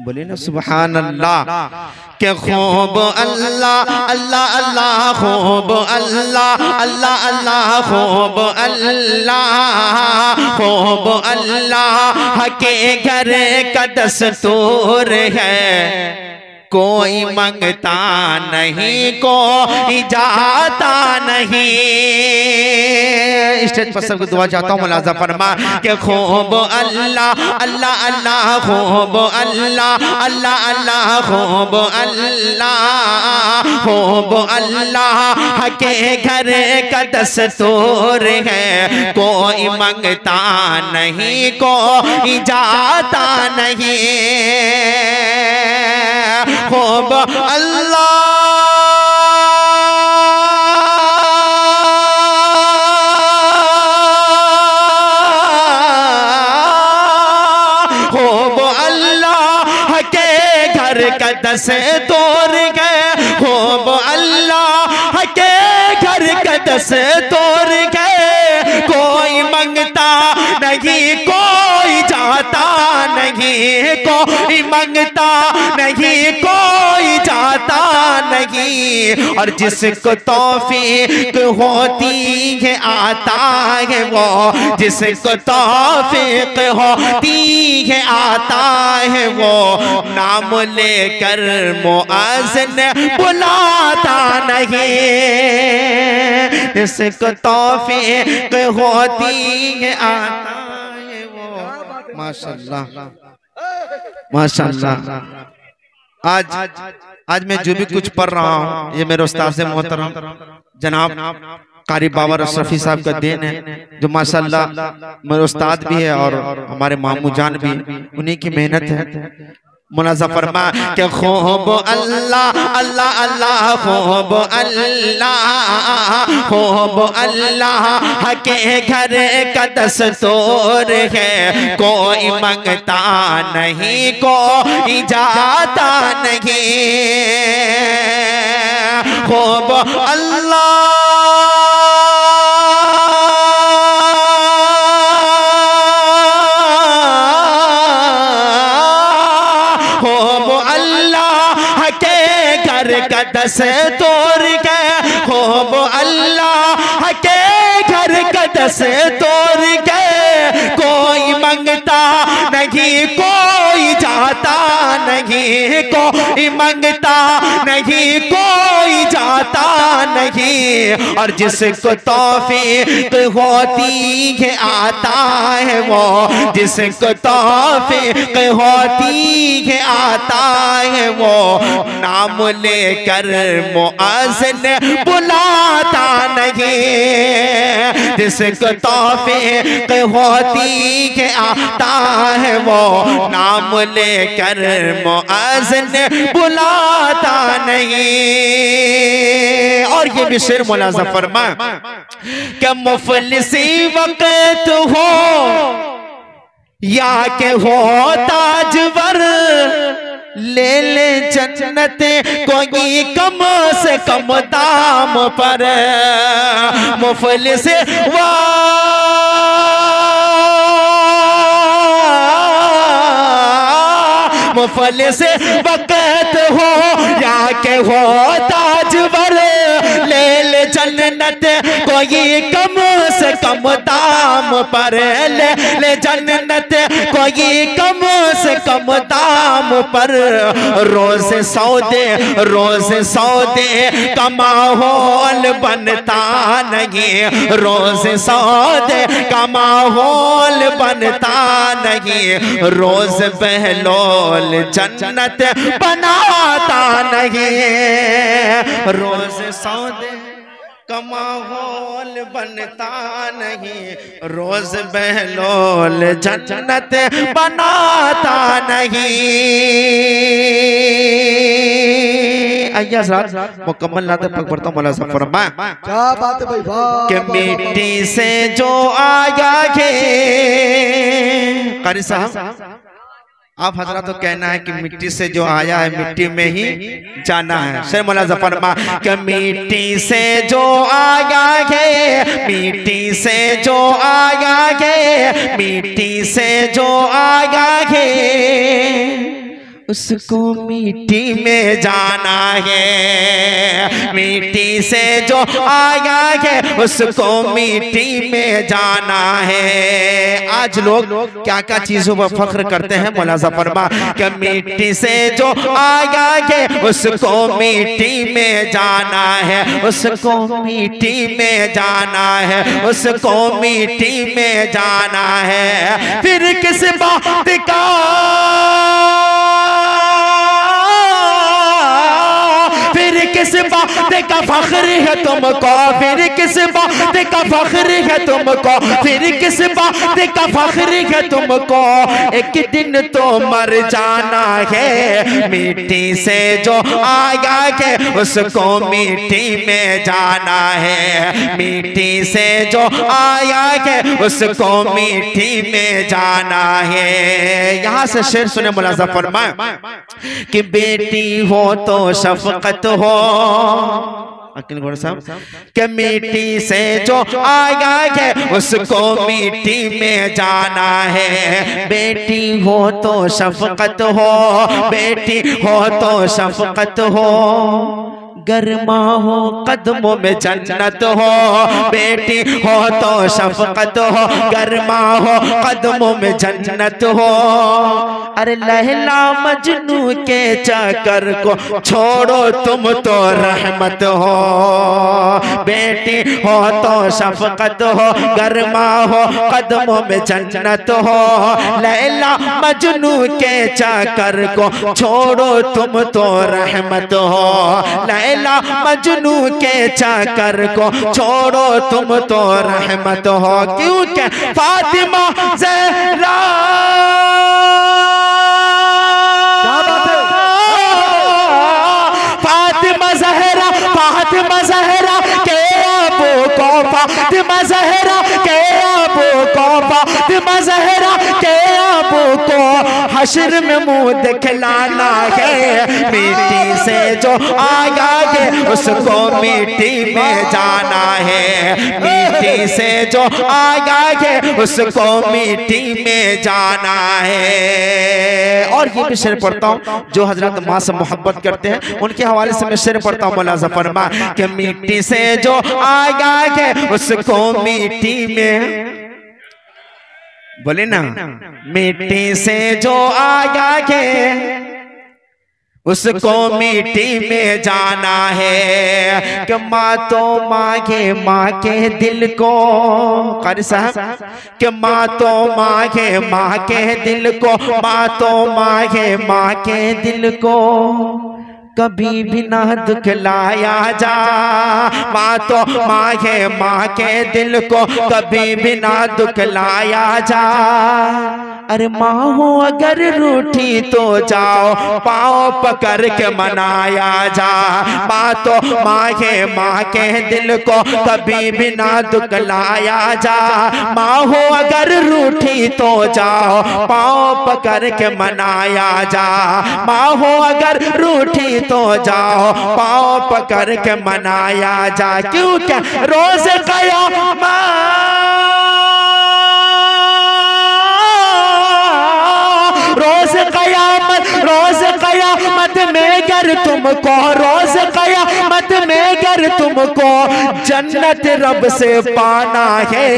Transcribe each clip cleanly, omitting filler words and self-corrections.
बोले ना सुभान अल्लाह। के खूब अल्लाह अल्लाह अल्लाह खूब अल्लाह अल्लाह अल्लाह खूब अल्लाह खूब अल्लाह के घर का दस्तूर है। कोई मंगता नहीं कोई जाता नहीं। स्टेज पर सबको दुआ चाहता हूँ मुलाजा फरमा के खूब अल्लाह अल्लाह अल्लाह खूब अल्लाह अल्लाह अल्लाह खूब अल्लाह खूब अल्लाह के घर का दस्तूर है। कोई मंगता नहीं कोई जाता नहीं। खूब अल्लाह खूब अल्लाह के घर का दस्तूर है। खूब अल्लाह के घर का दस्तूर है। कोई मंगता नहीं कोई जाता नहीं। कोई मंगता नहीं कोई जाता नहीं। और जिसको तौफीक होती है आता है वो। जिसको तौफीक होती है आता है वो। नाम लेकर मुअज़्ज़िन बुलाता नहीं। जिसको तौफीक होती है आता है वो। माशाअल्लाह माशाअल्लाह। आज मैं जो भी कुछ पढ़ रहा हूँ ये मेरे उस्ताद से मोहतरम जनाब कारी बाबर अशरफी साहब का देन है, जो माशाअल्लाह मेरे उस्ताद भी है और हमारे मामू जान भी, उन्हीं की मेहनत है। मुनाज़ा फरमा के खूब अल्लाह अल्लाह अल्लाह खूब अल्लाह खूब अल्लाह के घर का दस्तूर है। कोई मंगता नहीं कोई जाता नहीं। खूब अल्लाह दस्तूर के। खूब अल्लाह के घर का दस्तूर के। कोई मंगता नहीं कोई जाता नहीं। कोई मंगता नहीं कोई जाता नहीं। और जिसको तौफीक होती है आता है वो। जिसको तौफीक होती है आता है वो। नाम लेकर मुअज़्ज़िन बुलाता नहीं। जिसको तौफीक होती है आता है वो। नाम लेकर मुअज़्ज़िन बुलाता नहीं। और ये भी शेर मुलाज़ा फरमा कि मुफलिसी वक़्त हो या के हो ताजवर। ले ले जन्नत कोई कम से कम दाम पर। मुफलिस मुफलिस वक़्त हो या के हो ताजवर। ले ले जन्नत कोई कम से कम दाम पर। ले ले जन्नत कोई कम से कम दाम पर। रोज सौदे का माहौल बनता नहीं। रोज सौदे का माहौल बनता नहीं। रोज बहलोल जन्नत बनाता नहीं। रोज सौदे का माहौल बनता नहीं। रोज बहलोल जन्नत बनाता नहीं। आइए हज़रात मुकम्मल नाते पक पढ़ता हूँ। मुलाज़ा फरमा क्या बात है भाई कि मिट्टी से जो आया है। कारी साहब आप हजरत तो कहना है कि मिट्टी से जो आया है मिट्टी में ही जाना है। शेर मुलाज़ा फरमा कि मिट्टी से जो आया है। मिट्टी से जो आया है। मिट्टी से जो आया है। उसको मिट्टी में जाना है, मिट्टी से जो आया है उसको मिट्टी में जाना है। आज लोग क्या क्या चीजों पर फख्र करते हैं, मुलाजा फरमा कि मिट्टी से जो आया है उसको मिट्टी में जाना है, उसको मिट्टी में जाना है, उसको मिट्टी में जाना है। फिर किस बात का किस बात का फख्र है तुमको, फिर किस बात का फख्र है तुमको, फिर किस बात का फख्र है तुमको। एक दिन तो मर जाना है, मिट्टी से जो आया है उसको मिट्टी में जाना है, मिट्टी से जो आया है उसको मिट्टी में जाना है। यहाँ से शेर सुने मुलाजा फरमाए कि बेटी हो तो शफकत हो, अकील गौर साहब, कि मिट्टी से जो आया है उसको मिट्टी में जाना है। बेटी हो तो शफकत हो, बेटी हो तो शफकत हो, गर्मा हो कदमों में जन्नत हो। बेटी हो तो शफकत हो, गर्मा हो कदमों में जन्नत हो। अरे लैला मजनू के चक्कर को छोड़ो तुम तो रहमत हो। बेटी हो तो शफकत हो, गर्मा हो कदमों में जन्नत हो। लैला मजनू के चक्कर को छोड़ो तुम तो रहमत हो। लैला मजनू के चक्कर को छोड़ो तुम तो रहमत हो। क्योंकि फातिमा ज़हरा फातिमा ज़हरा के अबू को, फातिमा ज़हरा के अबू को, फातिमा ज़हरा के अबू को हश्र में मुंह दिखलाना है। मिट्टी से जो आया है उसको मिट्टी में जाना है, मिट्टी से जो आया है उसको मिट्टी में जाना है। और ये भी शेर पढ़ता हूँ जो हजरत माँ से मोहब्बत करते हैं उनके हवाले से मैं शेर पढ़ता हूँ। मुलाज़ा फरमा कि मिट्टी से जो आया है उसको मिट्टी में, बोले ना, मिट्टी से जो आया है उसको मिट्टी में जाना है। कि माँ तो मांगे माँ के दिल को, कारी साहब, कि माँ तो मांगे माँ के दिल को, माँ तो मांगे माँ के दिल को, कभी भी ना दुखलाया जा। माँ तो मांगे माँ के दिल को, कभी भी ना दुखलाया जा। अरे माँ हो अगर रूठी तो जाओ पाँव पकड़ के मनाया जा। माँ तो मांगे माँ के दिल को, कभी भी ना दुखलाया जा। माँ हो अगर रूठी तो जाओ पाँव पकड़ के मनाया जा। माँ हो अगर रूठी तो जाओ पाँव पकड़ के मनाया जा। क्योंकि रोज क़यामत, रोज क़यामत में गर तुमको, रोज क़यामत में गर तुमको जन्नत रब से पाना है।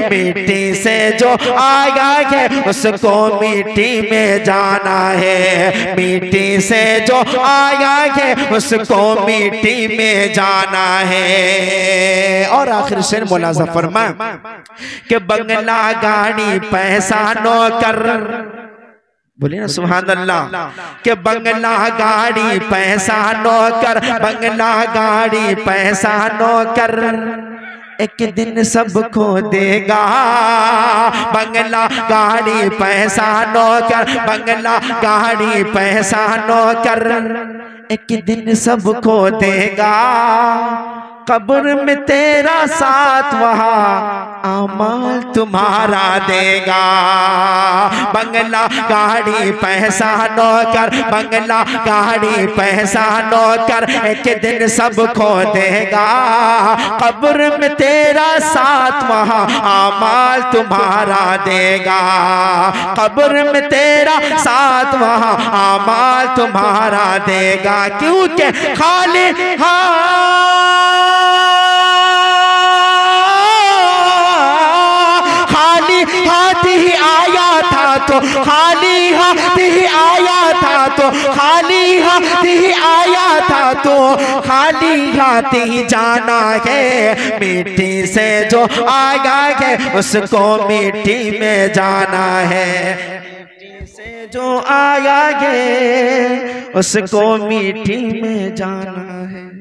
मिट्टी से जो आया है उसको मिट्टी में जाना है, मिट्टी से जो आया है उसको मिट्टी में जाना है। और आखिर शेर मुलाज़ा फरमा कि बंगला गाड़ी पैसा नौकर, बोलिए ना सुभान अल्लाह, कि बंगला गाड़ी पैसा नौकर, बंगला गाड़ी पैसा नौकर एक दिन सबको देगा। बंगला गाड़ी पैसा नौकर, बंगला गाड़ी पैसा नौकर एक दिन सबको देगा। कब्र में तेरा साथ वहाँ अमाल तुम्हारा देगा। बंगला बंगला गाड़ी पैसा नौकर, बंगला गाड़ी पैसा नौकर, एक दिन सब खो देगा। कब्र में तेरा साथ वहाँ आमाल तुम्हारा देगा, कब्र में तेरा साथ वहाँ आमाल तुम्हारा देगा। क्योंकि खाली हाथ ही आया था तो, खाली हाथ ही आया था तो, खाली हाथ ही आया था तो, खाली हाथ ही जाना है। मिट्टी से जो आया है उसको मिट्टी में जाना है, मिट्टी से जो आया है उसको मिट्टी में जाना है।